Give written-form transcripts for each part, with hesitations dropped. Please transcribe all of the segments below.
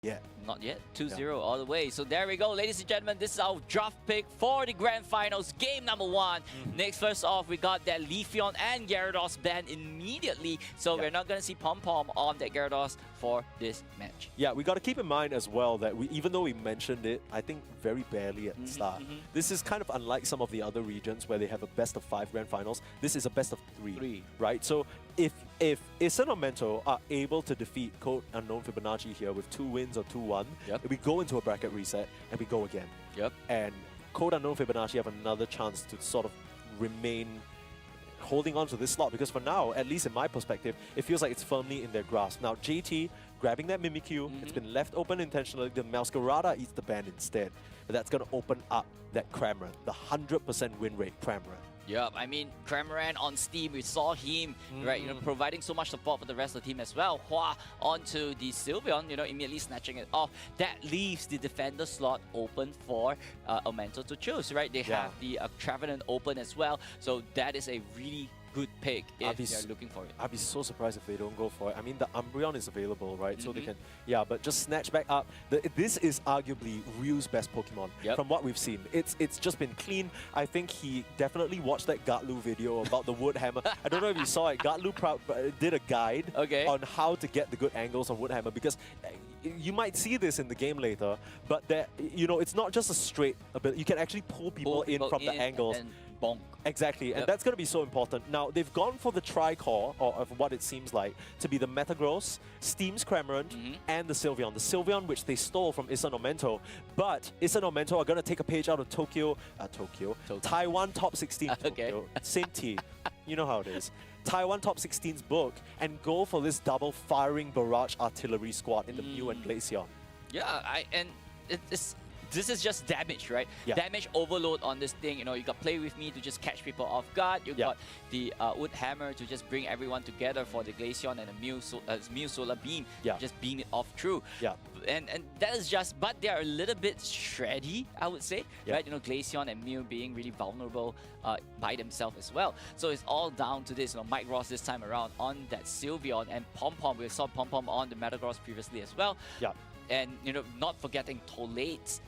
yet. Not yet. 2-0 all the way. So there we go, ladies and gentlemen. This is our draft pick for the Grand Finals, game number 1. Next, first off, we got that Leafeon and Gyarados banned immediately. So we're not going to see Pom-Pom on that Gyarados for this match. Yeah, we got to keep in mind as well that even though we mentioned it, I think very barely at the start, this is kind of unlike some of the other regions where they have a best of 5 Grand Finals. This is a best of 3, right? So if Issen or Aumento are able to defeat Code Unknown Fibonacci here with 2 wins or 2-1, we go into a bracket reset and we go again. And Code Unknown Fibonacci have another chance to sort of remain holding on to this slot, because for now, at least in my perspective, it feels like it's firmly in their grasp. Now, JT grabbing that Mimikyu, it's been left open intentionally. The Masquerada eats the ban instead. But that's going to open up that Cramorant, the 100% win rate Cramorant. Yep, I mean, Cramorant on Steam, we saw him, right, providing so much support for the rest of the team as well. Hua onto the Sylveon, immediately snatching it off. That leaves the defender slot open for Aumento to choose, right? They have the Trevenant open as well, so that is a really good pick if they're looking for it. I'd be so surprised if they don't go for it. I mean, the Umbreon is available, right? So they can, but just snatch back up. This is arguably Ryu's best Pokemon from what we've seen. It's just been clean. I think he definitely watched that Gatlu video about the Wood Hammer. I don't know if you saw it. Gatlu did a guide on how to get the good angles on Wood Hammer, because you might see this in the game later, but it's not just a straight ability. You can actually pull people in from the angles. And bonk. Exactly, and that's going to be so important. Now, they've gone for the tri-core, or of what it seems like, to be the Metagross, Steam's Cramorant, and the Sylveon. The Sylveon, which they stole from Issen Aumento. But Issen Aumento are going to take a page out of Taiwan Top 16 Tokyo. Same T. You know how it is. Taiwan Top 16's book, and go for this double firing barrage artillery squad in the Mew and Glaceon. Yeah, this is just damage, right? Damage overload on this thing. You got Play With Me to just catch people off guard. You got the Wood Hammer to just bring everyone together for the Glaceon, and the Mew Solar Beam to just beam it off through. And that is just, but they are a little bit shreddy, I would say, right? Glaceon and Mew being really vulnerable by themselves as well. So it's all down to this. Mike Ross this time around on that Sylveon, and Pom-Pom. We saw Pom-Pom on the Metagross previously as well. And not forgetting Tolate's.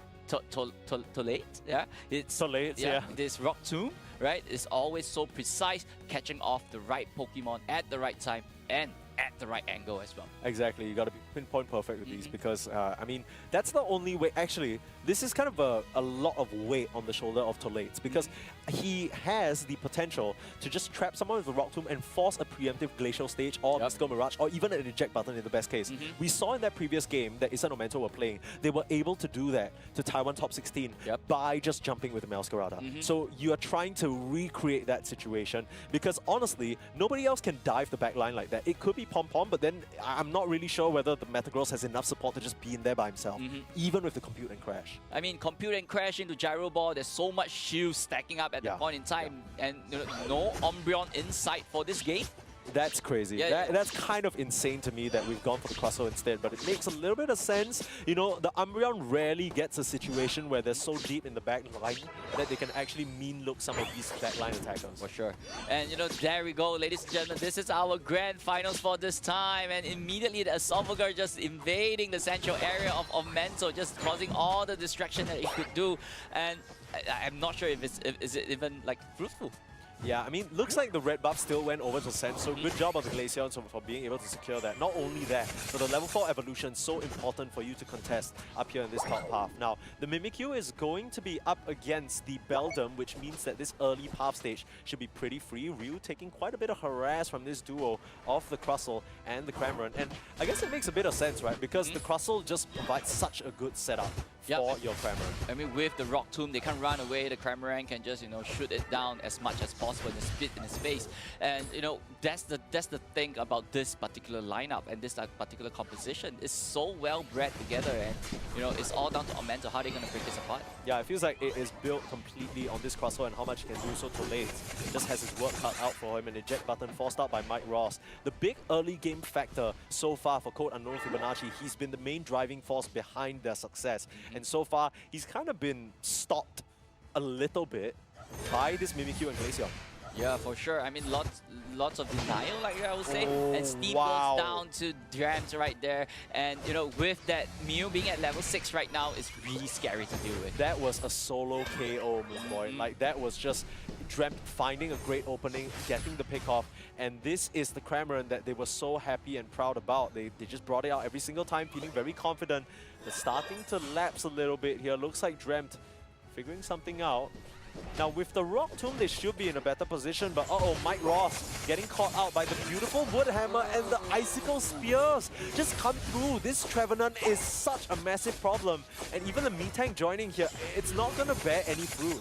This Rock Tomb, right, is always so precise, catching off the right Pokemon at the right time and at the right angle as well. Exactly, you got to be pinpoint perfect with these, because I mean, that's the only way. Actually, this is kind of a lot of weight on the shoulder of Tolates, because he has the potential to just trap someone with a Rock Tomb and force a preemptive Glacial Stage or Mystical Mirage, or even an eject button in the best case. We saw in that previous game that Issen Aumento were playing, they were able to do that to Taiwan Top 16 by just jumping with the Masquerada. So you are trying to recreate that situation, because honestly, nobody else can dive the back line like that. It could be Pom-Pom, but then I'm not really sure whether the Metagross has enough support to just be in there by himself, even with the Compute and Crash. I mean, Compute and Crash into Gyro Ball, there's so much shield stacking up at that point in time, and no Umbreon in sight for this game. That's crazy. That's kind of insane to me that we've gone for the Crustle instead, but it makes a little bit of sense. The Umbreon rarely gets a situation where they're so deep in the back line that they can actually mean-look some of these backline attackers. For sure. And there we go, ladies and gentlemen. This is our Grand Finals for this time, and immediately the Esophagus just invading the central area of Aumento, just causing all the distraction that it could do. And I'm not sure if is it even like fruitful. Yeah, I mean, looks like the red buff still went over to Sen, so good job on the Glaceon for being able to secure that. Not only that, but the level 4 evolution is so important for you to contest up here in this top path. Now, the Mimikyu is going to be up against the Beldum, which means that this early path stage should be pretty free. Ryu taking quite a bit of harass from this duo of the Crustle and the Cramorant. And I guess it makes a bit of sense, right? Because the Crustle just provides such a good setup for your Cramorant. I mean, with the Rock Tomb, they can't run away. The Cramorant can just, shoot it down as much as possible and spit in his face. And, that's the thing about this particular lineup and this particular composition. It's so well bred together, and, it's all down to Aumento, how they're going to break this apart. Yeah, it feels like it is built completely on this Crustle and how much he can do. So Tolate just has his work cut out for him. An eject button forced out by Mike Ross. The big early game factor so far for Code Unknown Fibonacci, he's been the main driving force behind their success. And so far, he's kind of been stopped a little bit by this Mimikyu and Glaceon. Yeah, for sure. I mean, lots of denial, like I would say, and Steve wow. goes down to Drams right there. And you know, with that Mew being at level 6 right now, it's really scary to deal with. That was a solo KO, Moon Boy. Like, that was just Dreamt finding a great opening, getting the pick off, and this is the Cramorant that they were so happy and proud about. They just brought it out every single time, feeling very confident. They're starting to lapse a little bit here. Looks like Dreamt figuring something out. Now with the Rock Tomb, they should be in a better position, but uh-oh, Mike Ross getting caught out by the beautiful Wood Hammer and the Icicle Spears just come through. This Trevenant is such a massive problem, and even the Metang joining here, it's not gonna bear any fruit.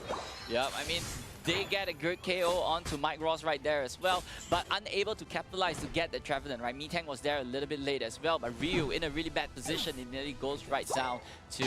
Yeah, I mean, they get a good KO onto Mike Ross right there as well, but unable to capitalize to get the Trevenant, right? Metang was there a little bit late as well, but Ryu in a really bad position, it nearly goes right down to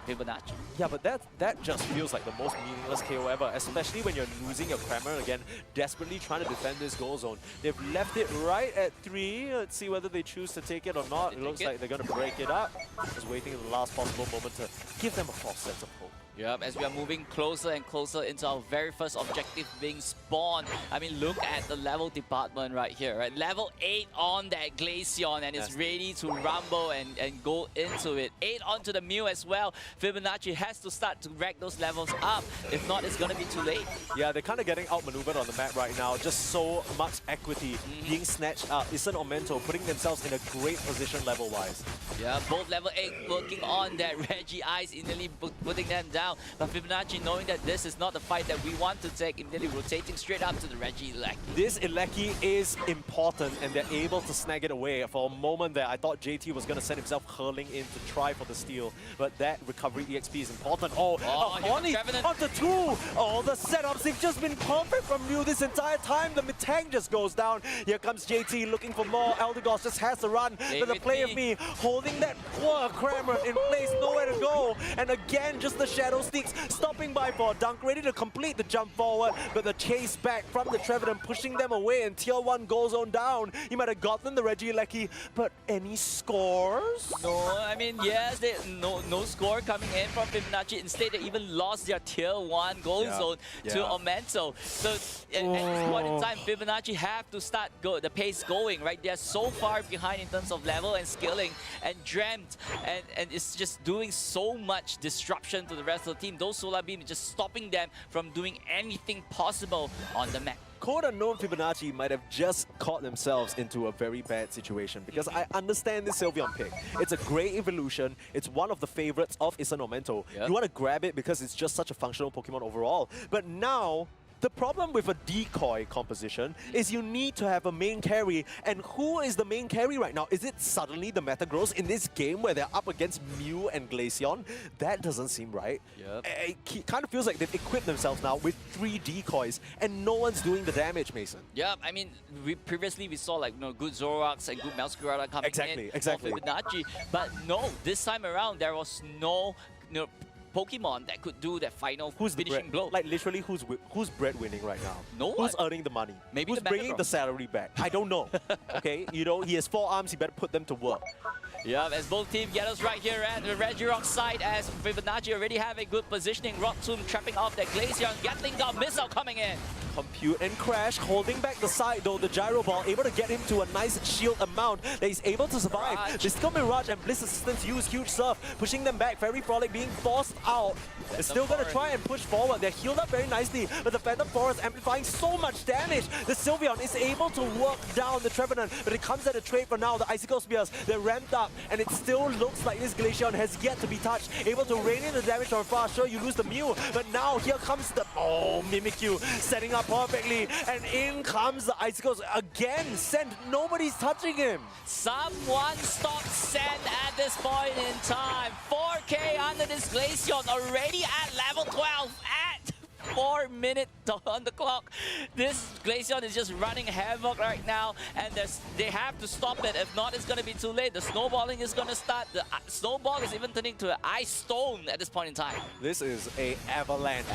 Fibonacci. Yeah, but that just feels like the most meaningless KO ever, especially when you're losing your Cramorant again, desperately trying to defend this goal zone. They've left it right at 3. Let's see whether they choose to take it or not. It looks like they're going to break it up. Just waiting in the last possible moment to give them a false sense of hope. Yep, as we are moving closer and closer into our very first objective being spawned. I mean, look at the level department right here, right? Level 8 on that Glaceon, and it's ready to rumble and go into it. 8 onto the Mew as well. Fibonacci has to start to rack those levels up. If not, it's gonna be too late. Yeah, they're kind of getting outmaneuvered on the map right now. Just so much equity being snatched up. Issen Aumento putting themselves in a great position level-wise. Yeah, both level 8 working on that Reggie Ice, immediately putting them down. But Fibonacci, knowing that this is not the fight that we want to take, immediately rotating straight up to the Reggie Ilecki. This Ilecki is important, and they're able to snag it away. For a moment there, I thought JT was going to send himself hurling in to try for the steal, but that recovery EXP is important. Oh, Oni onto 2! Oh, the setups, they've just been perfect from Mew this entire time. The Metang just goes down. Here comes JT looking for more. Eldegoss just has to run. But the play of me holding that poor Cramorant in place, nowhere to go. And again, just the Shadow Sneaks stopping by for a dunk, ready to complete the jump forward, but the chase back from the Trevenant pushing them away, and Tier 1 goal zone down. He might have gotten the Reggie Ilecki, but any scores? No, I mean, yes, no score coming in from Fibonacci. Instead, they even lost their Tier 1 goal zone to Aumento. So at this point in time, Fibonacci have to start the pace going, right? They're so far behind in terms of level and skilling, and Dreamt, and it's just doing so much disruption to the rest of the team. Those Solar Beams just stopping them from doing anything possible on the map. Code Unknown Fibonacci might have just caught themselves into a very bad situation, because I understand this Sylveon pick. It's a great evolution. It's one of the favorites of Issen Aumento. You want to grab it because it's just such a functional Pokemon overall. But now, the problem with a decoy composition is you need to have a main carry, and who is the main carry right now? Is it suddenly the Metagross in this game where they're up against Mew and Glaceon? That doesn't seem right. It kind of feels like they've equipped themselves now with 3 decoys, and no one's doing the damage, Mason. Yeah, I mean, previously we saw like good Zoroarks and good Meowscarada coming in for Fibonacci, but no, this time around there was no Pokemon that could do that final finishing blow. Like literally, who's breadwinning right now? No one. Who's earning the money? Maybe who's bringing the salary back? I don't know. Okay, you know, he has 4 arms. He better put them to work. Yeah, as both teams get us right here at the Regirock side, as Fibonacci already have a good positioning. Rock Tomb trapping off that Glaceon. Gatling Gun missile coming in. Compute and Crash holding back the side though. The Gyro Ball able to get him to a nice shield amount that he's able to survive. Mystical Mirage and Bliss Assistance use huge surf, pushing them back. Fairy Frolic being forced out. They're still going to try and push forward. They're healed up very nicely, but the Phantom Forest amplifying so much damage. The Sylveon is able to work down the Trevenant, but it comes at a trade for now. The Icicle Spears, they're ramped up, and it still looks like this Glaceon has yet to be touched. Able to rein in the damage from far. Sure, you lose the Mew, but now here comes the Mimikyu setting up perfectly, and in comes the Icicles again. Send, nobody's touching him. Someone stop Send at this point in time. 4K under this Glaceon, already at level 12 at 4 minutes on the clock. This Glaceon is just running havoc right now, and they have to stop it. If not, it's going to be too late. The snowballing is going to start. The snowball is even turning to an ice stone at this point in time. This is a avalanche.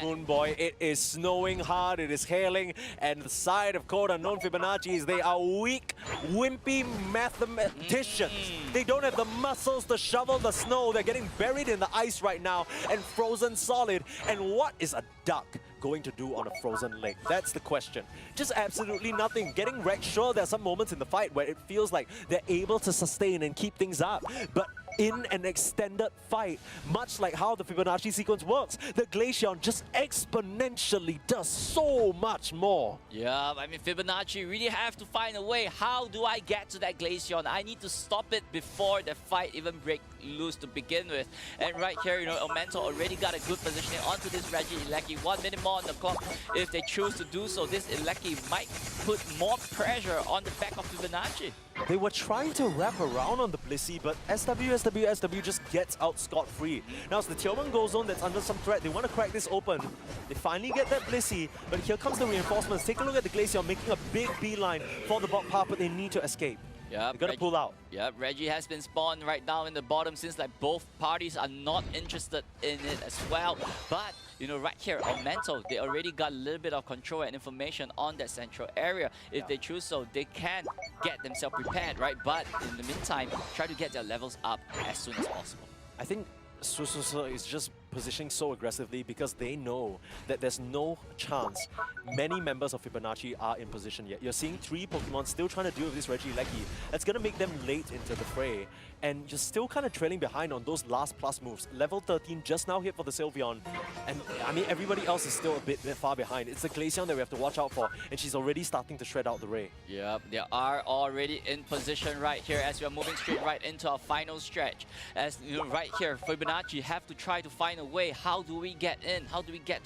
Moon Boy, it is snowing hard, it is hailing, and the side of Code Unknown Fibonacci's, they are weak, wimpy mathematicians. They don't have the muscles to shovel the snow. They're getting buried in the ice right now and frozen solid. And what is a duck going to do on a frozen lake? That's the question. Just absolutely nothing. Getting wrecked, sure, there are some moments in the fight where it feels like they're able to sustain and keep things up, but in an extended fight, much like how the Fibonacci sequence works, the Glaceon just exponentially does so much more. Yeah, I mean, Fibonacci really have to find a way. How do I get to that Glaceon? I need to stop it before the fight even break loose to begin with. And right here, you know, Aumento already got a good positioning onto this Reggie Ilecki. 1 minute more on the clock. If they choose to do so, this Ilecki might put more pressure on the back of Fibonacci. They were trying to wrap around on the Blissey, but SW just gets out scot-free. Now it's the tier 1 goal zone that's under some threat. They want to crack this open. They finally get that Blissey, but here comes the reinforcements. Take a look at the Glaceon making a big beeline for the bot path, but they need to escape. Yeah, they gotta pull out. Yeah, Reggie has been spawned right down in the bottom since like both parties are not interested in it as well. But you know, right here, Aumento, they already got a little bit of control and information on that central area. If they choose so, they can get themselves prepared, right? But in the meantime, try to get their levels up as soon as possible. I think Susu is just positioning so aggressively because they know that there's no chance many members of Fibonacci are in position yet. You're seeing 3 Pokemon still trying to deal with this Reggie Ilecki. That's going to make them late into the fray. And you're still kind of trailing behind on those last plus moves. Level 13 just now hit for the Sylveon. And I mean, everybody else is still a bit far behind. It's the Glaceon that we have to watch out for. And she's already starting to shred out the Ray. Yep, they are already in position right here as we are moving straight right into our final stretch. As you know, right here, Fibonacci have to try to find a way. How do we get in? How do we get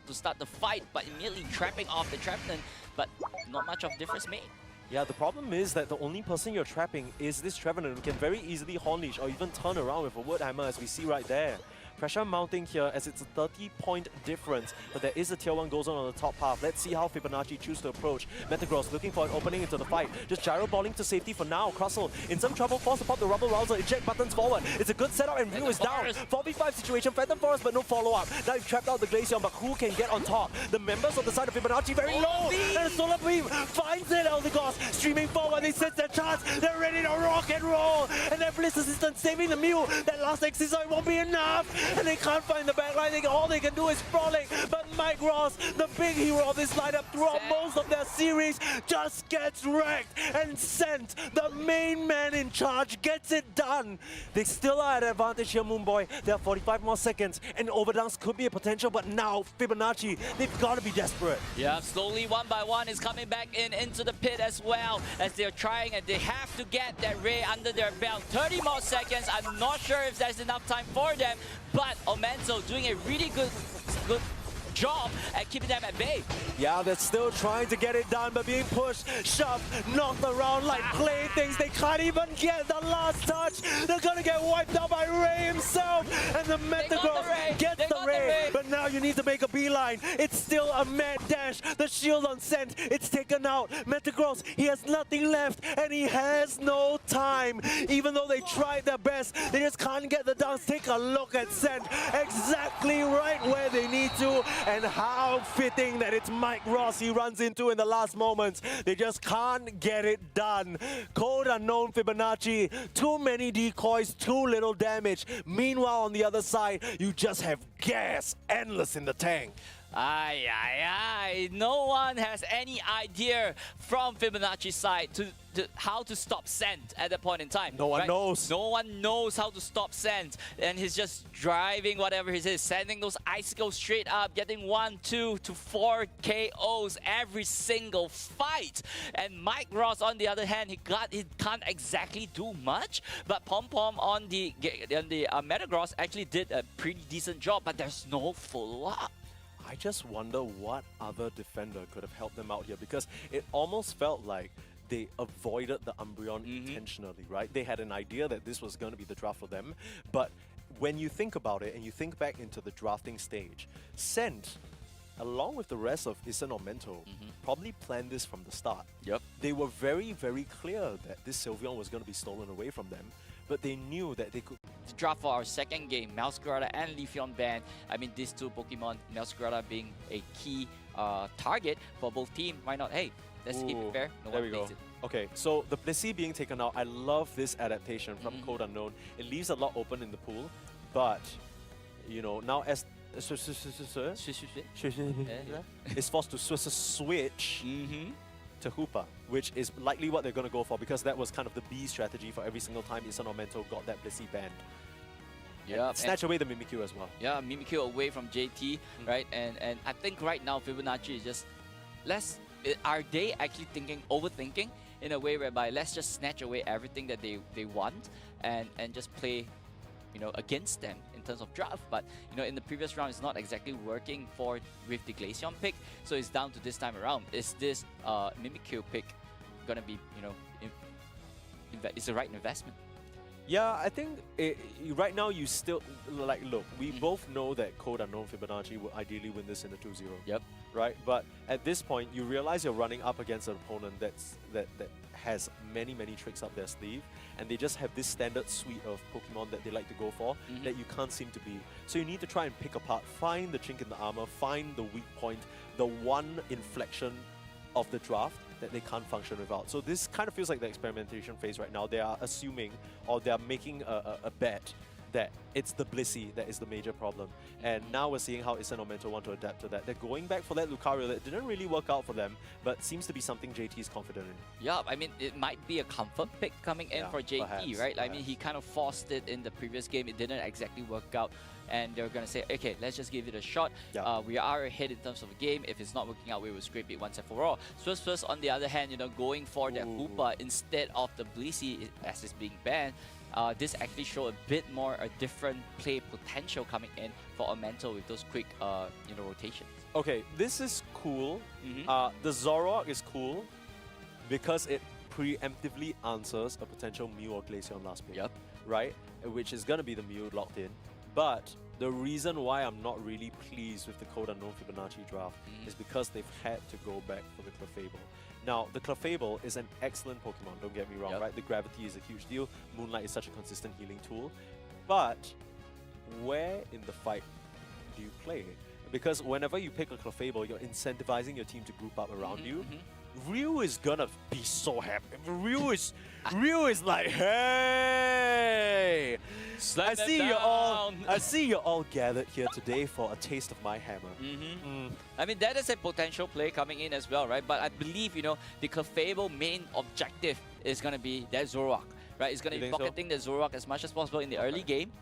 to start the fight? But immediately trapping off the Trevenant, but not much of difference made. Yeah, the problem is that the only person you're trapping is this Trevenant who can very easily Horn Leash or even turn around with a Wood Hammer, as we see right there. Pressure mounting here as it's a 30-point difference, but there is a tier 1 goal zone on the top half. Let's see how Fibonacci choose to approach. Metagross looking for an opening into the fight. Just gyro balling to safety for now. Crustle in some trouble, forced to pop the Rubble Rouser. Eject buttons forward. It's a good setup and Ryu is down. 4v5 situation, Phantom Forest, but no follow-up. Now you've trapped out the Glaceon, but who can get on top? The members of the side of Fibonacci very low. And a Solar Beam finds it, Eldegoss. Streaming forward, they sense their chance. They're ready to rock and roll. And their Bliss Assistant saving the Mew. That last exercise won't be enough. And they can't find the backline. All they can do is Frolic. But Mike Ross, the big hero of this lineup throughout most of their series, just gets wrecked and sent. The main man in charge gets it done. They still are at advantage here, Moonboy. There are 45 more seconds and overdowns could be a potential, but now Fibonacci, they've got to be desperate. Yeah, slowly one by one is coming back into the pit as well as they're trying, and they have to get that Ray under their belt. 30 more seconds. I'm not sure if there's enough time for them, but Aumento doing a really good job at keeping them at bay. Yeah, they're still trying to get it done, but being pushed, shoved, knocked around like playthings. They can't even get the last touch. They're gonna get wiped out by Ray himself, and the Metagross gets the Ray. But now you need to make a beeline. It's still a mad dash. The shield on Scent, it's taken out. Metagross, he has nothing left, and he has no time. Even though they tried their best, they just can't get the dance. Take a look at Scent, exactly right where they need to. And how fitting that it's Mike Ross he runs into in the last moments. They just can't get it done. Code unknown Fibonacci. Too many decoys, too little damage. Meanwhile, on the other side, you just have gas endless in the tank. No one has any idea from Fibonacci's side to how to stop Scent at that point in time. No one knows. No one knows how to stop Scent. And he's just driving whatever he is, sending those icicles straight up, getting 1, 2 to 4 KOs every single fight. And Mike Ross, on the other hand, he can't exactly do much, but Pom Pom on the Metagross actually did a pretty decent job, but there's no follow-up. I just wonder what other defender could have helped them out here, because it almost felt like they avoided the Umbreon intentionally, right? They had an idea that this was going to be the draft for them, but when you think about it and you think back into the drafting stage, Scent, along with the rest of Issen or Aumento, probably planned this from the start. Yep. They were very, very clear that this Sylveon was going to be stolen away from them, but they knew that they could... To draft for our second game, Meowscarada and Leafeon ban. I mean, these two Pokemon, Meowscarada being a key target for both teams. Why not? Hey, let's keep it fair. No there one we go. it. Okay, so the Blissey being taken out, I love this adaptation from Code Unknown. It leaves a lot open in the pool, but, you know, now as is forced to switch to Hoopa, which is likely what they're going to go for, because that was kind of the B strategy for every single time Issen Aumento got that Blissey banned. Yeah, snatch away the Mimikyu as well. Yeah, Mimikyu away from JT, right? And I think right now Fibonacci is just are they actually overthinking in a way whereby let's just snatch away everything that they want and just play, you know, against them in terms of draft. But you know, in the previous round, it's not exactly working with the Glaceon pick, so it's down to this time around. Is this Mimikyu pick gonna be, you know, it's the right investment? Yeah, I think right now you still, like, look, we both know that Code Unknown Fibonacci will ideally win this in a 2-0. Yep. Right? But at this point, you realize you're running up against an opponent that has many tricks up their sleeve, and they just have this standard suite of Pokemon that they like to go for that you can't seem to beat. So you need to try and pick apart, find the chink in the armor, find the weak point, the one inflection of the draft that they can't function without. So this kind of feels like the experimentation phase right now. They are assuming, or they are making a bet that it's the Blissey that is the major problem. And now we're seeing how Issen Aumento want to adapt to that. They're going back for that Lucario that didn't really work out for them, but seems to be something JT is confident in. Yeah, I mean, it might be a comfort pick coming in for JT, perhaps, right? I mean, he kind of forced it in the previous game. It didn't exactly work out. And they're going to say, okay, let's just give it a shot. Yeah. We are ahead in terms of the game. If it's not working out, we will scrape it once and for all. Swifts, on the other hand, you know, going for that Hoopa instead of the Blissey as it's being banned. This actually showed a bit more a different play potential coming in for Aumento with those quick, you know, rotations. Okay, this is cool. The Zoroark is cool because it preemptively answers a potential Mew or Glaceon last pick. Yep. Right? Which is going to be the Mew locked in. But the reason why I'm not really pleased with the Code Unknown Fibonacci draft is because they've had to go back for the Clefable. Now, the Clefable is an excellent Pokemon, don't get me wrong, right? The gravity is a huge deal. Moonlight is such a consistent healing tool. But where in the fight do you play? Because whenever you pick a Clefable, you're incentivizing your team to group up around you. Ryu is gonna be so happy. Ryu is like, hey! I see you're all gathered here today for a taste of my hammer. I mean, that is a potential play coming in as well, right? But I believe, you know, the Clefable main objective is gonna be that Zoroark. Right, it's going to be pocketing the Zoroark as much as possible in the early game.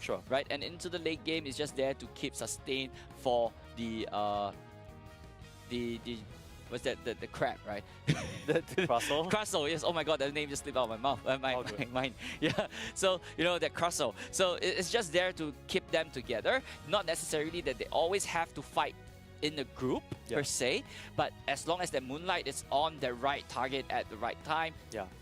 Sure. Right, and into the late game, it's just there to keep sustain for the what's that? The crab, right? The Crustle? Crustle, yes. Oh my god, that name just slipped out of my mouth. My mind. Yeah. So, you know, that Crustle. So it's just there to keep them together. Not necessarily that they always have to fight in a group per se, but as long as the Moonlight is on the right target at the right time,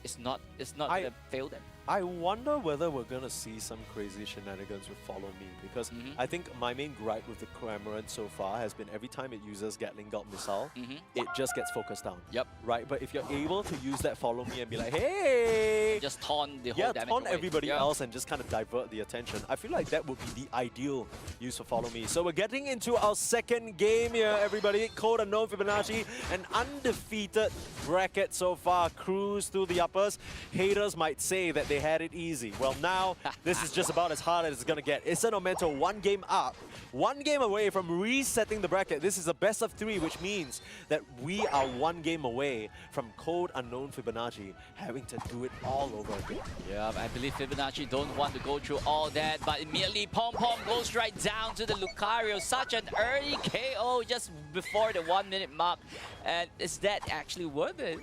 it's not gonna fail them. I wonder whether we're gonna see some crazy shenanigans with Follow Me, because I think my main gripe with the Cramorant so far has been every time it uses Gatling Gun Missile, it just gets focused down. Yep. Right, but if you're able to use that Follow Me and be like, hey, just taunt the whole damage taunt away. everybody else and just kind of divert the attention. I feel like that would be the ideal use for Follow Me. So we're getting into our second game here, everybody. Code Unknown Fibonacci, an undefeated bracket so far, cruise through the uppers. Haters might say that they had it easy. Well, now this is just about as hard as it's gonna get. Issen Aumento 1 game up, 1 game away from resetting the bracket. This is a best of 3, which means that we are 1 game away from Code Unknown Fibonacci having to do it all over again. Yeah, I believe Fibonacci don't want to go through all that, but immediately Pom Pom goes right down to the Lucario. Such an early KO just before the 1 minute mark. And is that actually worth it?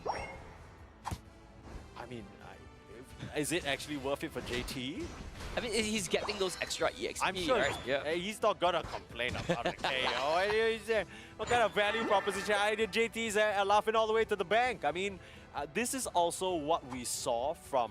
I mean, is it actually worth it for JT? I mean, he's getting those extra EXP, I'm sure, right? He's not gonna complain about the KO. What kind of value proposition? JT's laughing all the way to the bank. I mean, this is also what we saw from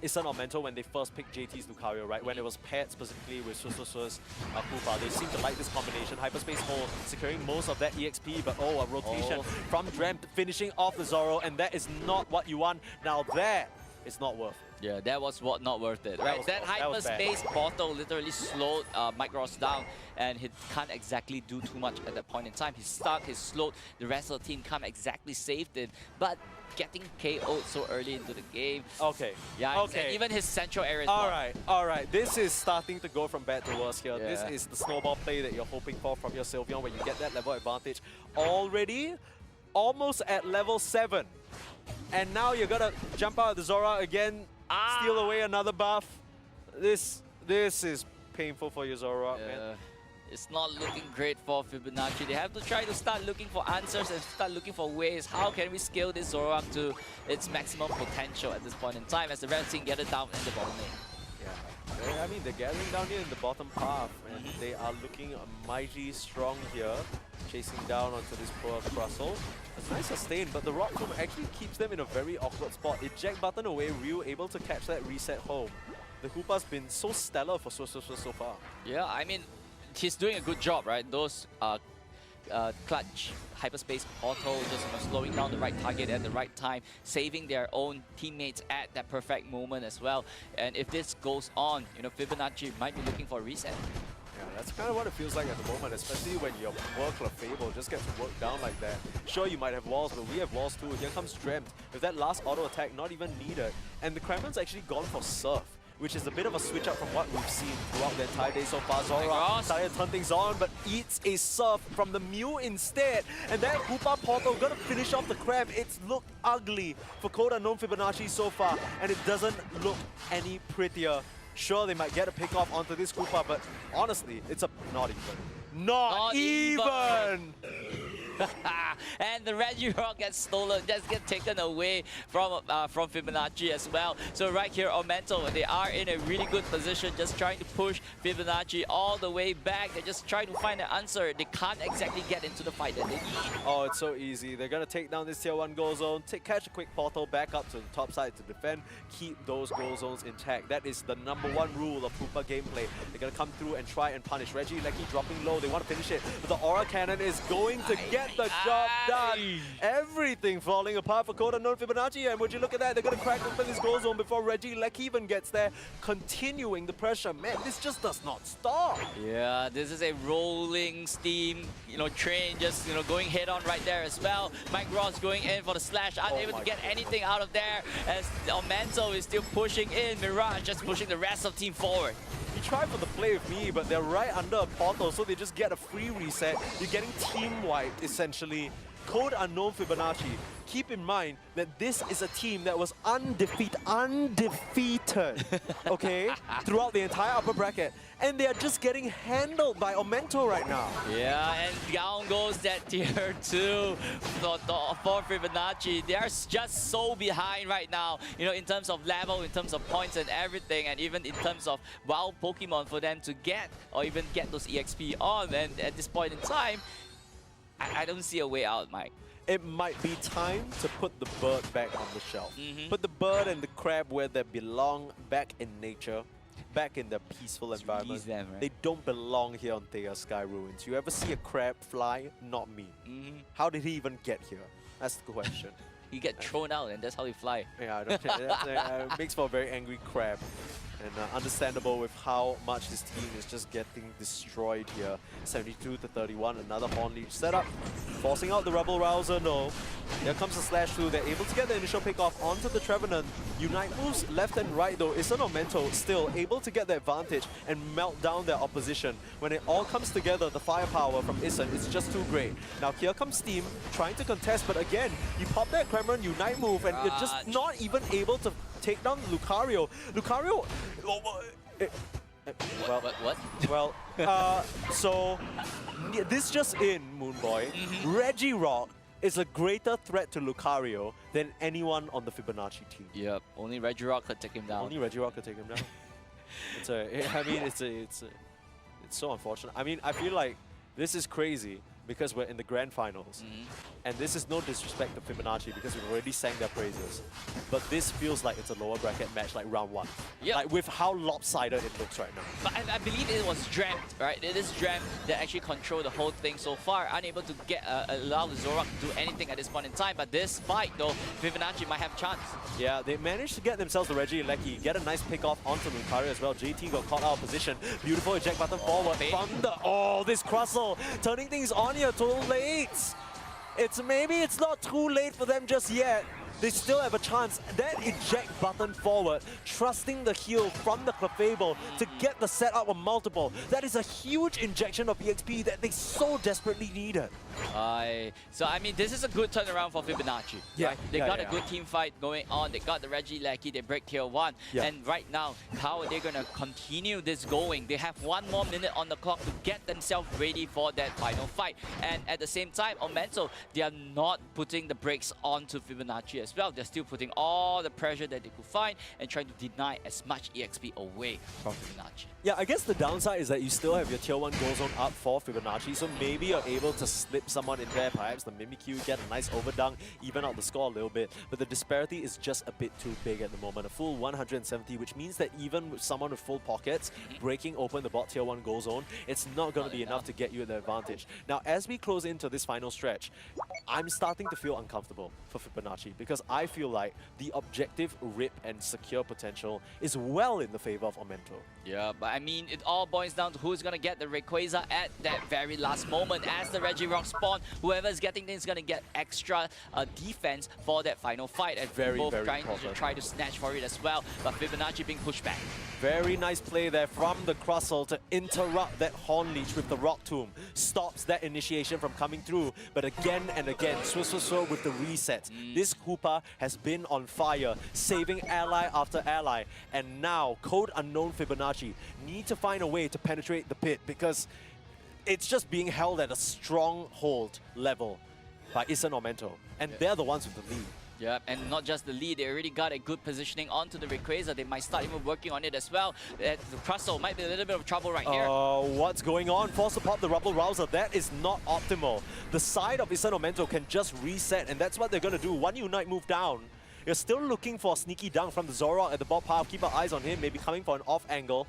Issen Aumento when they first picked JT's Lucario, right? When it was paired specifically with Hoopa. They seem to like this combination. Hyperspace Hole securing most of that EXP, but a rotation from Dremt finishing off the Zoro, and that is not what you want. Now that is not worth it. Yeah, that was not worth it, right? That hyperspace portal literally slowed Mike Ross down, and he can't exactly do too much at that point in time. He's stuck, he's slowed, the rest of the team can't exactly save it. But getting KO'd so early into the game. Okay. Yeah, okay. And even his central area. All right. This is starting to go from bad to worse here. Yeah. This is the snowball play that you're hoping for from your Sylveon when you get that level advantage. Already, almost at level 7. And now you're gonna jump out of the Zora again, steal away another buff. This is painful for your Zora, man. It's not looking great for Fibonacci. They have to try to start looking for answers and start looking for ways. How can we scale this Zoroark to its maximum potential at this point in time as the red team get it down in the bottom lane? Yeah, I mean, they're gathering down here in the bottom path, and they are looking mighty strong here, chasing down onto this poor Crustle. It's nice sustain, but the Rock Tomb actually keeps them in a very awkward spot. Eject button away, Ryu able to catch that reset home. The Hoopa's been so stellar for so far. Yeah, I mean, he's doing a good job, right? Those clutch hyperspace portal, just slowing down the right target at the right time, saving their own teammates at that perfect moment as well. And if this goes on, Fibonacci might be looking for a reset. Yeah, that's kind of what it feels like at the moment, especially when your work Fable just gets worked down like that. Sure, you might have walls, but we have walls too. Here comes Dreamt with that last auto attack not even needed. And the Kremlin's actually gone for Surf, which is a bit of a switch up from what we've seen throughout the entire day so far. Zora started to turn things on, but eats a Surf from the Mew instead. And that Hoopa portal gonna finish off the Crab. It's looked ugly for Code Unknown Fibonacci so far, and it doesn't look any prettier. Sure, they might get a pick off onto this Hoopa, but honestly, it's a not even. Not even! And the Regirock gets stolen, just get taken away from Fibonacci as well. So right here, Aumento, they are in a really good position, just trying to push Fibonacci all the way back. They're just trying to find an answer. They can't exactly get into the fight that they need. Oh, it's so easy. They're gonna take down this tier 1 goal zone, catch a quick portal, back up to the top side to defend, keep those goal zones intact. That is the #1 rule of Hoopa gameplay. They're gonna come through and try and punish. Regieleki dropping low, they want to finish it, but the Aura Cannon is going to get the job done. Everything falling apart for Code Unknown Fibonacci, and would you look at that, they're gonna crack open this goal zone before Regieleki even gets there, continuing the pressure. Man, this just does not stop. Yeah, this is a rolling steam, train just, going head on right there as well. Mike Ross going in for the slash, unable to get anything out of there as Aumento is still pushing in. Mirage just pushing the rest of team forward. You try for the play with me, but they're right under a portal, so they just get a free reset. You're getting team wiped, essentially. Code Unknown Fibonacci, keep in mind that this is a team that was undefeated, okay, throughout the entire upper bracket. And they are just getting handled by Aumento right now. Yeah, and down goes that tier 2 for Fibonacci. They are just so behind right now, in terms of level, in terms of points and everything, and even in terms of wild Pokemon for them to get, or even get those EXP on. And at this point in time, I don't see a way out, Mike. It might be time to put the bird back on the shelf. Put the bird and the crab where they belong, back in nature, back in the peaceful environment. Them, right? They don't belong here on Thea Sky Ruins. You ever see a crab fly? Not me. How did he even get here? That's the question. He get thrown out, and that's how he fly. Yeah, it makes for a very angry crab. And understandable with how much this team is just getting destroyed here. 72-31, another Horn Leech setup. Forcing out the Rebel Rouser, no. Here comes the slash through. They're able to get the initial pick off onto the Trevenant. Unite moves left and right though. Issen or Aumento still able to get the advantage and melt down their opposition. When it all comes together, the firepower from Issen is just too great. Now here comes Steam trying to contest, but again, you pop that Kremlin Unite move and you're just not even able to take down Lucario. Lucario... so this just in, Moonboy. Regirock is a greater threat to Lucario than anyone on the Fibonacci team. Yep, only Regirock could take him down. Only Regirock could take him down. It's so unfortunate. I mean, I feel like this is crazy because we're in the grand finals. And this is no disrespect to Fibonacci because we've already sang their praises. But this feels like it's a lower bracket match like round 1. Yep. Like with how lopsided it looks right now. But I believe it was Dreamt, right? It is Dreamt that actually controlled the whole thing so far, unable to get allow the Zoroark to do anything at this point in time. But this fight though, Fibonacci might have a chance. Yeah, they managed to get themselves the Regieleki, get a nice pick off onto Lucario as well. JT got caught out of position. Beautiful eject button forward from the... this Crustle turning things on here too late. Maybe it's not too late for them just yet. they still have a chance. That eject button forward, trusting the heal from the Clefable to get the setup on multiple. That is a huge injection of EXP that they so desperately needed. So I mean, this is a good turnaround for Fibonacci. Yeah, right? They got a good team fight going on. They got the Reggie Lackey. They break tier 1. And right now, how are they going to continue this going? They have 1 more minute on the clock to get themselves ready for that final fight. And at the same time, Aumento, they are not putting the brakes onto Fibonacci as well. They're still putting all the pressure that they could find and trying to deny as much EXP away from Fibonacci. Yeah, I guess the downside is that you still have your tier 1 goal zone up for Fibonacci, so maybe you're able to slip someone in there, perhaps the Mimikyu, get a nice overdunk, even out the score a little bit, but the disparity is just a bit too big at the moment. A full 170, which means that even with someone with full pockets, breaking open the bot tier 1 goal zone, it's not going to be enough to get you the advantage. Now, as we close into this final stretch, I'm starting to feel uncomfortable for Fibonacci because I feel like the objective rip and secure potential is well in the favor of Aumento. Yeah, but I mean, it all boils down to who's going to get the Rayquaza at that very last moment. As the Regirock spawn, whoever is getting this is going to get extra defense for that final fight. And both trying to snatch for it as well, but Fibonacci being pushed back. Very nice play there from the Crustle to interrupt that Horn Leech with the Rock Tomb. Stops that initiation from coming through, but again and again, Swiss with the reset. This Koopa has been on fire, saving ally after ally, and now Code Unknown Fibonacci need to find a way to penetrate the pit because it's just being held at a stronghold level by Issen Aumento, and they're the ones with the lead. Yeah, and not just the lead, they already got a good positioning onto the Rayquaza. They might start even working on it as well. The Crustle might be a little bit of trouble right here. What's going on? Force to pop the Rubble Rouser. That is not optimal. The side of Issen Aumento can just reset, and that's what they're going to do. One Unite move down. You're still looking for a sneaky dunk from the Zoroark at the bot path. Keep our eyes on him, maybe coming for an off angle.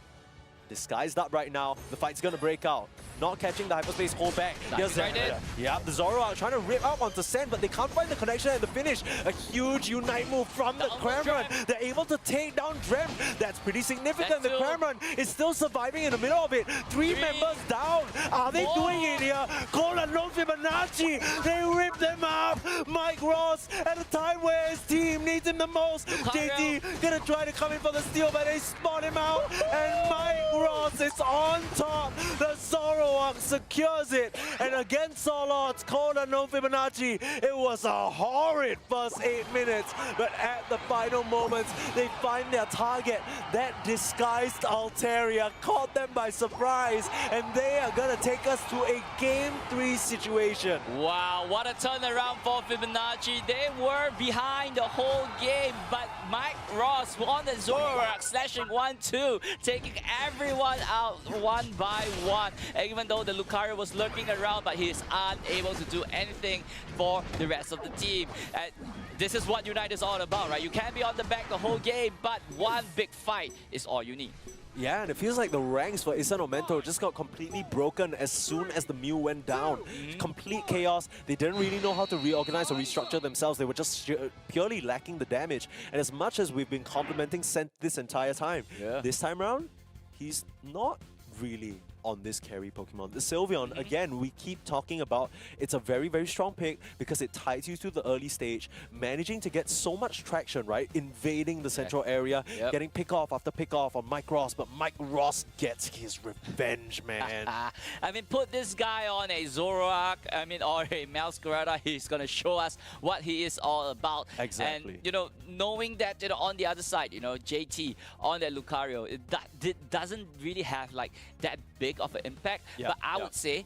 Disguised up right now. The fight's gonna break out. Not catching the hyperspace hold back. Yeah, the Zoroark trying to rip out onto Sen, but they can't find the connection at the finish. A huge Unite move from the Cramorant. They're able to take down Drem. That's pretty significant. The Cramorant is still surviving in the middle of it. Three members down. Are they doing it here? Cole Unknown Fibonacci. They rip them up. Mike Ross at a time where his team needs him the most. JT gonna try to come in for the steal, but they spot him out. And Mike Ross is on top. The Zoroark secures it. And against Solod's Code Unknown Fibonacci, it was a horrid first 8 minutes. But at the final moments, they find their target. That disguised Altaria caught them by surprise. And they are going to take us to a Game 3 situation. Wow, what a turnaround for Fibonacci. They were behind the whole game, but Mike Ross on the Zoroark, slashing 1-2, taking everyone out one by one. Even though the Lucario was lurking around, but he is unable to do anything for the rest of the team. And this is what Unite is all about, right? You can be on the back the whole game, but one big fight is all you need. Yeah, and it feels like the ranks for Issen Aumento just got completely broken as soon as the Mew went down. Complete chaos. They didn't really know how to reorganize or restructure themselves. They were just purely lacking the damage. And as much as we've been complimenting Sent this entire time, this time around, he's not really on this carry Pokemon. The Sylveon, again, we keep talking about, it's a very, very strong pick because it ties you to the early stage, managing to get so much traction, right? Invading the central area, getting pick off after pick off on Mike Ross, but Mike Ross gets his revenge, man. I mean, put this guy on a Zoroark, or a Masquerada, he's gonna show us what he is all about. Exactly. And, knowing that, on the other side, JT on that Lucario, it doesn't really have like that big of an impact, but I would say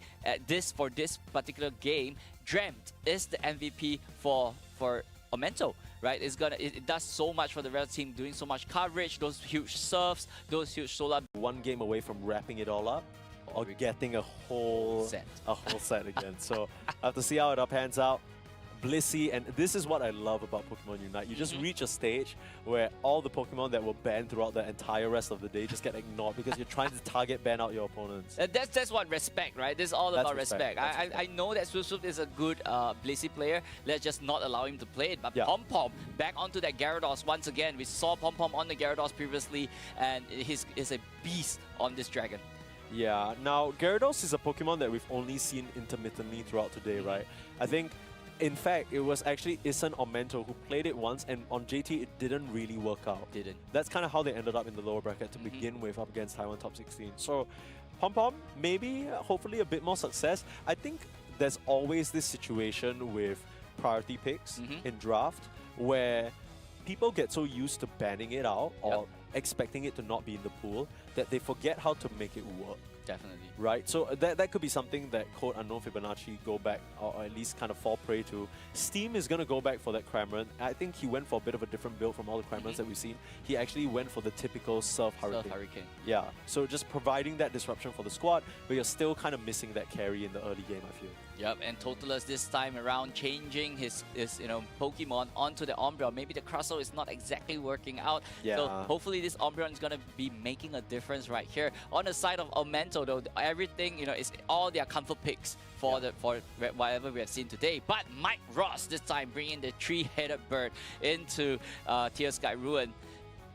for this particular game, Dreamt is the MVP for Aumento, right? It does so much for the red team, doing so much coverage, those huge serves, those huge solar. One game away from wrapping it all up, or getting a whole set again. So I have to see how it pans out. Blissey, and this is what I love about Pokemon Unite. You just reach a stage where all the Pokemon that were banned throughout the entire rest of the day just get ignored because you're trying to target ban out your opponents. That's what respect, right? This is all about respect. I know that Susuf is a good Blissey player. Let's just not allow him to play it. But Pom Pom, back onto that Gyarados once again. We saw Pom Pom on the Gyarados previously, and he's a beast on this dragon. Yeah, now Gyarados is a Pokemon that we've only seen intermittently throughout today, right? I think In fact, it was actually Issen Aumento who played it once, and on JT, it didn't really work out. Didn't. That's kind of how they ended up in the lower bracket to begin with, up against Taiwan top 16. So, Pom Pom, maybe, hopefully a bit more success. I think there's always this situation with priority picks in draft where people get so used to banning it out or expecting it to not be in the pool that they forget how to make it work. Definitely. Right? So that could be something that Code Unknown Fibonacci go back or at least kind of fall prey to. Steam is going to go back for that Cramorant. I think he went for a bit of a different build from all the Cramorants that we've seen. He actually went for the typical Surf Hurricane. Yeah. So just providing that disruption for the squad, but you're still kind of missing that carry in the early game, I feel. Yep, and Totalus this time around changing his Pokemon onto the Umbreon. Maybe the Crustle is not exactly working out. Yeah. So hopefully this Umbreon is going to be making a difference right here. On the side of Aumento though, everything, is all their comfort picks for whatever we have seen today. But Mike Ross this time bringing the three-headed bird into Tear Sky Ruin.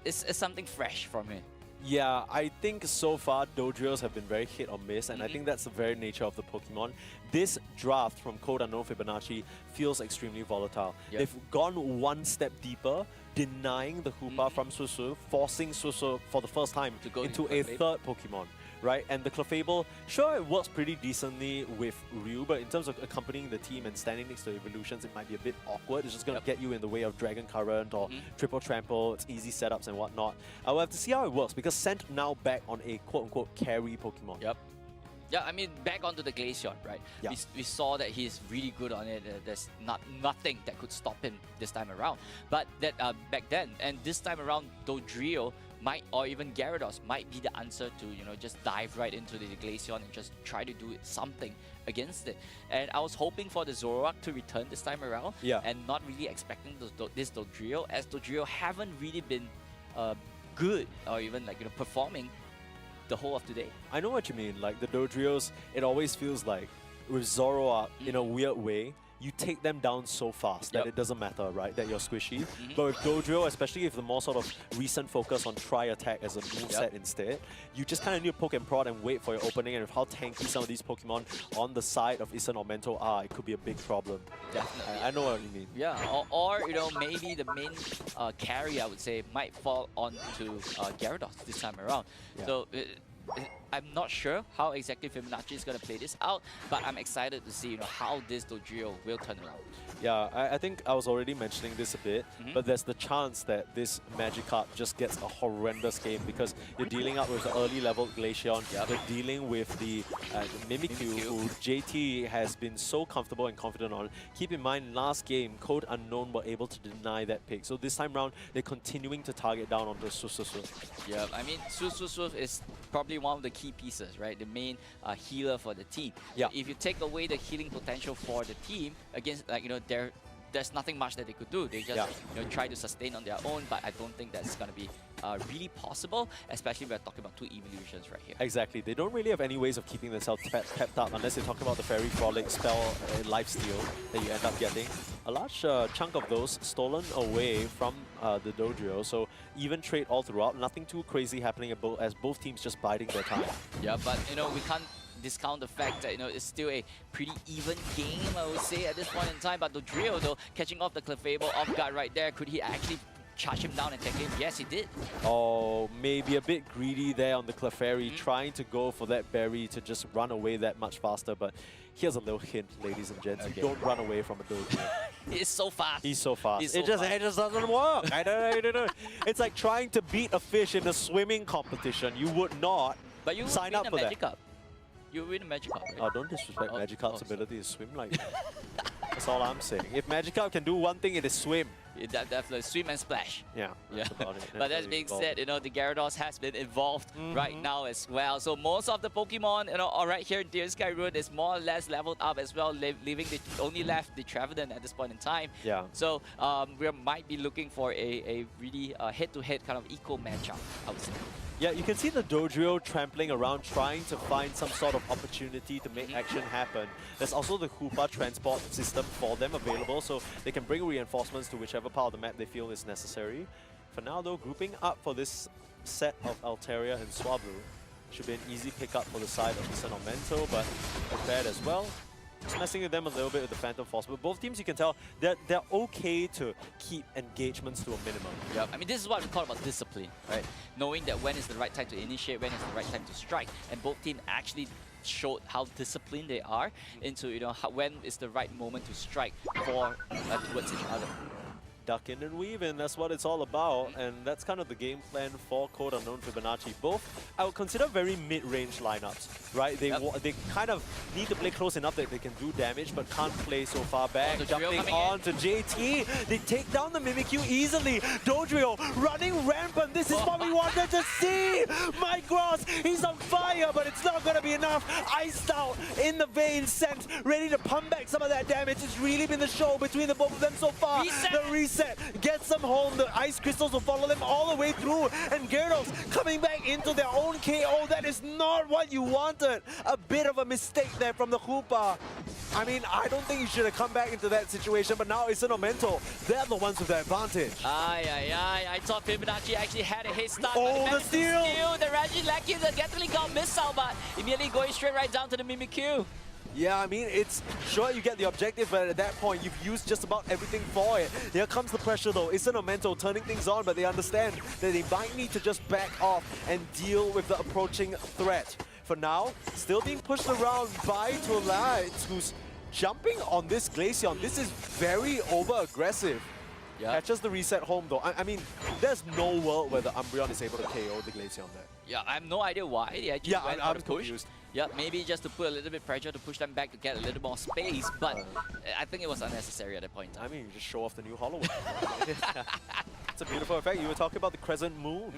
It's something fresh from him. Yeah, I think so far Dodrios have been very hit or miss, and I think that's the very nature of the Pokemon. This draft from Code Unknown Fibonacci feels extremely volatile. They've gone one step deeper, denying the Hoopa from Susu, forcing Susu for the first time to go into a third Pokemon. Right, and the Clefable, sure, it works pretty decently with Ryu, but in terms of accompanying the team and standing next to evolutions, it might be a bit awkward. It's just going to get you in the way of Dragon Current or Triple Trample. It's easy setups and whatnot. I will have to see how it works because Scent now back on a quote-unquote carry Pokemon. Yep. Yeah, I mean, back onto the Glaceon, right? Yeah. We saw that he's really good on it. There's nothing that could stop him this time around. But that back then, and this time around, Dodrio might, or even Gyarados might be the answer to, just dive right into the Glaceon and just try to do something against it. And I was hoping for the Zoroark to return this time around, and not really expecting this Dodrio, as Dodrio haven't really been good or even performing the whole of today. I know what you mean. Like the Dodrios, it always feels like with Zoroark, in a weird way, you take them down so fast that it doesn't matter, right? That you're squishy. But with Dodrio, especially if the more sort of recent focus on try attack as a moveset instead, you just kind of need to poke and prod and wait for your opening. And with how tanky some of these Pokemon on the side of Issen Aumento are, it could be a big problem. Definitely. I know what you mean. Yeah, or maybe the main carry, I would say, might fall onto Gyarados this time around. Yeah. So I'm not sure how exactly Fibonacci is going to play this out, but I'm excited to see how this Dodrio will turn around. Yeah, I think I was already mentioning this a bit, but there's the chance that this Magikarp just gets a horrendous game because you're dealing up with the early level Glaceon, you're dealing with the Mimikyu, who JT has been so comfortable and confident on. Keep in mind, last game, Code Unknown were able to deny that pick. So this time round, they're continuing to target down onto Susu. Yeah, I mean, Susu is probably one of the key pieces, right? The main healer for the team. Yeah. If you take away the healing potential for the team against, there's nothing much that they could do. They just try to sustain on their own, but I don't think that's going to be really possible, especially when we're talking about two evolutions right here. Exactly. They don't really have any ways of keeping themselves pepped up unless they talk about the Fairy Frolic spell Lifesteal that you end up getting. A large chunk of those stolen away from the Dodrio, so even trade all throughout. Nothing too crazy happening as both teams just biding their time. Yeah, but we can't discount the fact that it's still a pretty even game, I would say, at this point in time. But Dodrio, though, catching off the Clefable off guard right there, could he actually charge him down and take him? Yes, he did. Oh, maybe a bit greedy there on the Clefairy, trying to go for that berry to just run away that much faster. But here's a little hint, ladies and gents. You don't run away from a Dodrio. He's so fast. He's so fast. It just doesn't work. I don't. It's like trying to beat a fish in a swimming competition. You would not sign up for that. You win a Magikarp, right? Oh, don't disrespect Magikarp's ability to swim like that. That's all I'm saying. If Magikarp can do one thing, it is swim. Definitely swim and splash. Yeah. About it. But that being said, the Gyarados has been involved right now as well. So most of the Pokemon, are right here in Tear Sky Ruin is more or less leveled up as well, leaving only left the Trevenant at this point in time. Yeah. So we might be looking for a really head-to-head kind of equal matchup, I would say. Yeah, you can see the Dodrio trampling around, trying to find some sort of opportunity to make action happen. There's also the Hoopa transport system for them available, so they can bring reinforcements to whichever part of the map they feel is necessary. For now, though, grouping up for this set of Altaria and Swablu should be an easy pickup for the side of Issen Aumento, but prepared as well. Just messing with them a little bit with the Phantom Force. But both teams, you can tell, they're okay to keep engagements to a minimum. Yeah, I mean, this is what we call about discipline, right? Knowing that when is the right time to initiate, when is the right time to strike. And both teams actually showed how disciplined they are into, you know, when is the right moment to strike for towards each other. Duck in and weave in, that's what it's all about, and that's kind of the game plan for Code Unknown Fibonacci. Both, I would consider very mid-range lineups, right? They they kind of need to play close enough that they can do damage, but can't play so far back. Jumping on to JT, they take down the Mimikyu easily. Dodrio running rampant, this is what we wanted to see! Mike Ross, he's on fire, but it's not gonna be enough. Iced out in the vein, sent, ready to pump back some of that damage. It's really been the show between the both of them so far. The reset gets them home. The ice crystals will follow them all the way through, and Gyarados coming back into their own KO. That is not what you wanted. A bit of a mistake there from the Hoopa. I mean, I don't think you should have come back into that situation, but now Issen or Aumento, they're the ones with the advantage. I thought Fibonacci actually had a head start. Oh, the steal! The Regieleki that definitely got missed out, but immediately going straight right down to the Mimikyu. Yeah, I mean, it's sure you get the objective, but at that point, you've used just about everything for it. Here comes the pressure, though. Issen or Aumento turning things on, but they understand that they might need to just back off and deal with the approaching threat. For now, still being pushed around by Tolai, who's jumping on this Glaceon. This is very over-aggressive. Yeah. Catches the reset home, though. I mean, there's no world where the Umbreon is able to KO the Glaceon there. Yeah, I have no idea why they actually went for the push. Confused. Yeah, maybe just to put a little bit pressure to push them back to get a little more space, but I think it was unnecessary at that point in time. I mean, you just show off the new Hollow. It's a beautiful effect. You were talking about the crescent moon.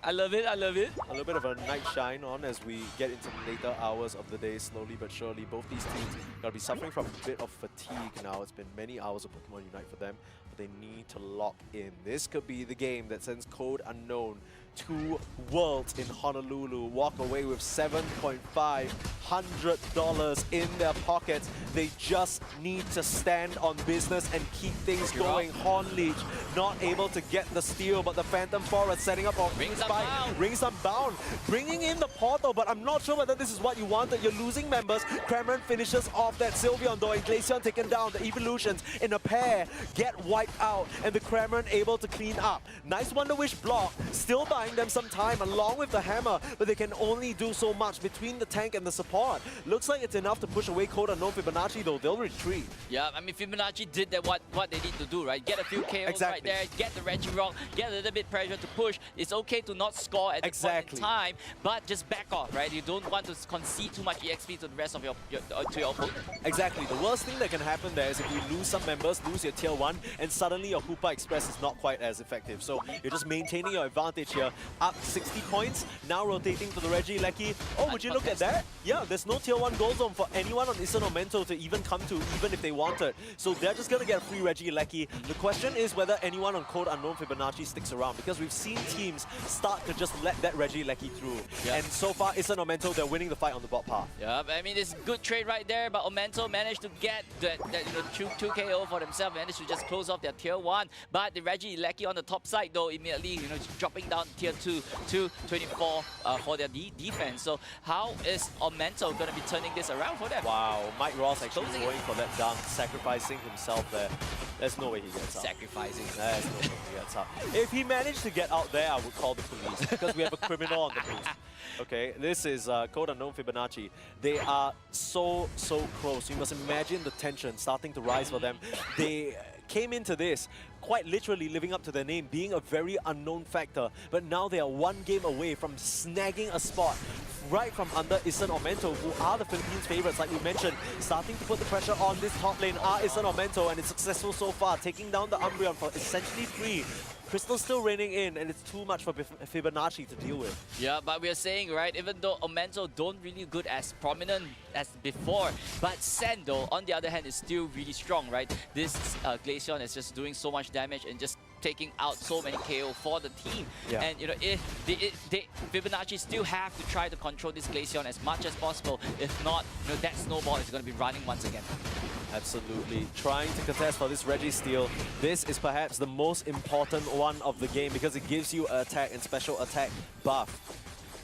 I love it, I love it. A little bit of a night shine on as we get into the later hours of the day, slowly but surely. Both these teams gotta be suffering from a bit of fatigue now. It's been many hours of Pokemon Unite for them, but they need to lock in. This could be the game that sends Code Unknown to Worlds in Honolulu, walk away with $7,500 in their pockets. They just need to stand on business and keep things going. Horn Leech not able to get the steal, but the Phantom Forest setting up a fight. Rings Unbound, bringing in the portal, but I'm not sure whether this is what you wanted. You're losing members. Cameron finishes off that Sylveon, though, and Glaceon taken down. The evolutions in a pair get wiped out, and the Cameron able to clean up. Nice Wonder Wish block, still buying them some time along with the hammer, but they can only do so much between the tank and the support. Looks like it's enough to push away Code Unknown Fibonacci, though. They'll retreat. Yeah, I mean, Fibonacci did that what they need to do, right? Get a few KOs right there, get the Regirock, get a little bit pressure to push. It's okay to not score at the point in time, but just back off, right? You don't want to concede too much EXP to the rest of your opponent. Exactly. The worst thing that can happen there is if you lose some members, lose your tier 1, and suddenly your Hoopa Express is not quite as effective. So you're just maintaining your advantage here. Up 60 points, now rotating to the Regieleki. Oh, would you look at that? Yeah, there's no tier 1 gold zone for anyone on Issen or Aumento to even come to, even if they wanted. So they're just gonna get a free Regieleki. The question is whether anyone on Code Unknown Fibonacci sticks around, because we've seen teams start to just let that Regieleki through. And so far, Issen or Aumento, they're winning the fight on the bot path. Yeah, I mean, it's a good trade right there, but Aumento managed to get that 2 KO for themselves, managed to just close off their tier 1. But the Regieleki on the top side, though, immediately, dropping down tier 2 to 24 for their defense. So how is Aumento going to be turning this around for them? Wow, Mike Ross actually going for that dunk, sacrificing himself there. There's no way he gets out. Sacrificing. There's no way he gets out. If he managed to get out there, I would call the police, because we have a criminal on the loose. Okay, this is Code Unknown Fibonacci. They are so close. You must imagine the tension starting to rise for them. They came into this quite literally living up to their name, being a very unknown factor, but now they are one game away from snagging a spot right from under Issen or Aumento, who are the Philippines favorites, like we mentioned. Starting to put the pressure on this top lane are Issen or Aumento, and it's successful so far, taking down the Umbreon for essentially free. Crystal still raining in, and it's too much for Fibonacci to deal with. Yeah, but we're saying, right, even though Aumento don't really good as prominent as before, but Sando, on the other hand, is still really strong, right? This Glaceon is just doing so much damage and just taking out so many KO for the team. And if Fibonacci still have to try to control this Glaceon as much as possible. If not, that snowball is going to be running once again. Absolutely. Trying to contest for this Registeal. This is perhaps the most important one of the game, because it gives you an attack and special attack buff.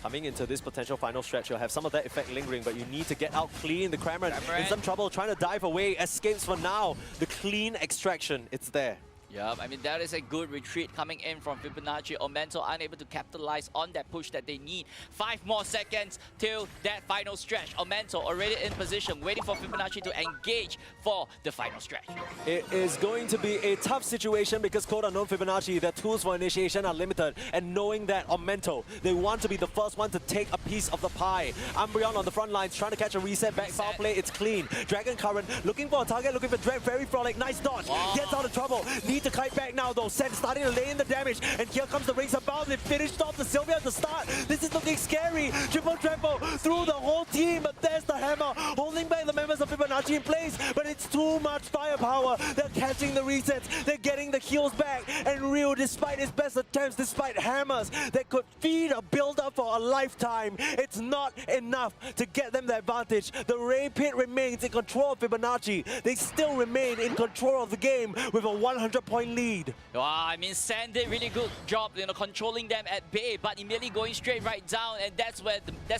Coming into this potential final stretch, you'll have some of that effect lingering, but you need to get out clean. The Cameron in some trouble, trying to dive away, escapes for now. The clean extraction, it's there. Yeah, I mean, that is a good retreat coming in from Fibonacci. Aumento unable to capitalize on that push that they need. 5 more seconds till that final stretch. Aumento already in position, waiting for Fibonacci to engage for the final stretch. It is going to be a tough situation because Code Unknown Fibonacci, their tools for initiation are limited. And knowing that Aumento, they want to be the first one to take a piece of the pie. Umbreon on the front lines, trying to catch a reset. Back foul play, it's clean. Dragon Current looking for a target, looking for Dread. Very frolic, nice dodge. Gets out of trouble. Need to kite back now though. Sen starting to lay in the damage, and here comes the rings about. They finished off the Sylvia at the start. This is looking scary. Triple trample through the whole team, but there's the hammer holding back the members of Fibonacci in place. But it's too much firepower. They're catching the resets. They're getting the heals back. And Ryu, despite his best attempts, despite hammers that could feed a build-up for a lifetime, it's not enough to get them the advantage. The Ray Pit remains in control of Fibonacci. They still remain in control of the game with a 100-point lead. Wow, I mean, Sen did really good job, controlling them at bay, but immediately going straight right down, and that's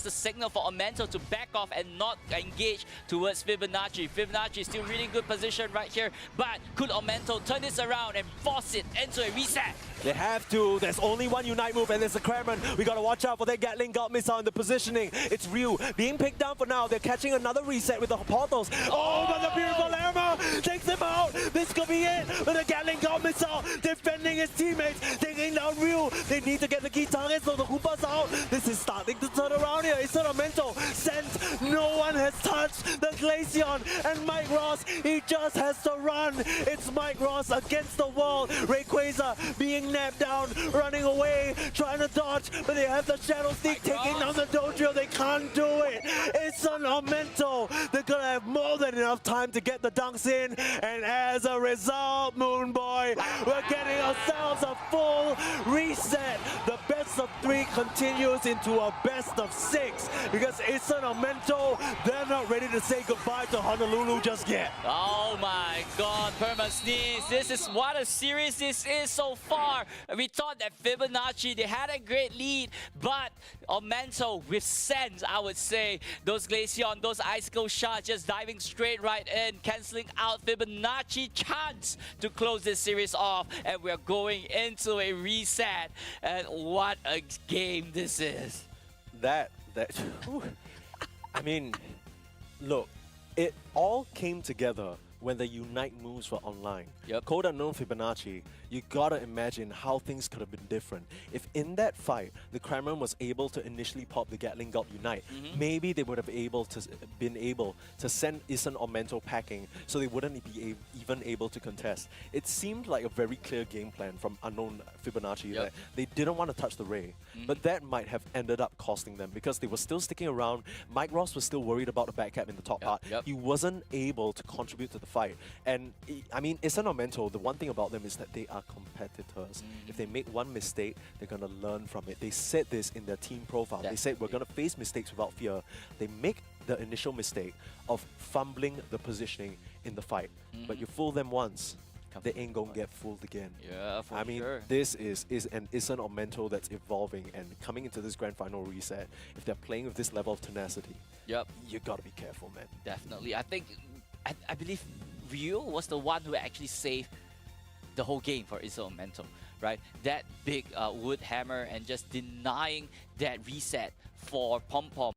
the signal for Aumento to back off and not engage towards Fibonacci. Fibonacci is still really good position right here, but could Aumento turn this around and force it into a reset? They have to. There's only one Unite move, and there's a Kramen. We gotta watch out for that Gatling Gun missile in the positioning. It's Ryu being picked down for now. They're catching another reset with the portals. Oh, but the beautiful hammer takes him out. This could be it. With the Gatling Gun missile defending his teammates, taking down Ryu. They need to get the key targets, so the Hoopa's out. This is starting to turn around here. It's Aumento. Sent. No one has touched the Glaceon, and Mike Ross, he just has to run. It's Mike Ross against the wall. Rayquaza being napped down, running away, trying to dodge, but they have the Shadow Sneak taking down the Dojo. They can't do it. It's an Aumento. They're gonna have more than enough time to get the dunks in, and as a result, Moon Boy, we're getting ourselves a full reset. The best of 3 continues into a best of 6 because Issen Aumento, they're not ready to say goodbye to Honolulu just yet. Oh my god, Perma Sneeze. This is what a series this is so far. We thought that Fibonacci, they had a great lead, but Aumento with sense, I would say. Those Glaceon, those Icicle shots just diving straight right in, cancelling out Fibonacci chance to close this series off. And we're going into a reset. And what a game this is. I mean, look, it all came together when the Unite moves were online. Yep. Code Unknown Fibonacci, you gotta imagine how things could have been different. If in that fight, the Kramen was able to initially pop the Gatling Gun Unite, maybe they would have been able to send Issen Aumento packing so they wouldn't be even able to contest. It seemed like a very clear game plan from Unknown Fibonacci that they didn't want to touch the Ray, but that might have ended up costing them because they were still sticking around. Mike Ross was still worried about the back cap in the top part. He wasn't able to contribute to the fight. And I mean, Issen Aumento, the one thing about them is that they are competitors. If they make one mistake, they're going to learn from it. They said this in their team profile. They said, we're going to face mistakes without fear. They make the initial mistake of fumbling the positioning in the fight. But you fool them once, they ain't gonna get fooled again. Yeah, for I mean, this is an Issen Aumento that's evolving and coming into this grand final reset. If they're playing with this level of tenacity, you gotta be careful, man. Definitely. I think, I believe Ryu was the one who actually saved the whole game for Issen Aumento, right? That big wood hammer and just denying that reset for Pom Pom.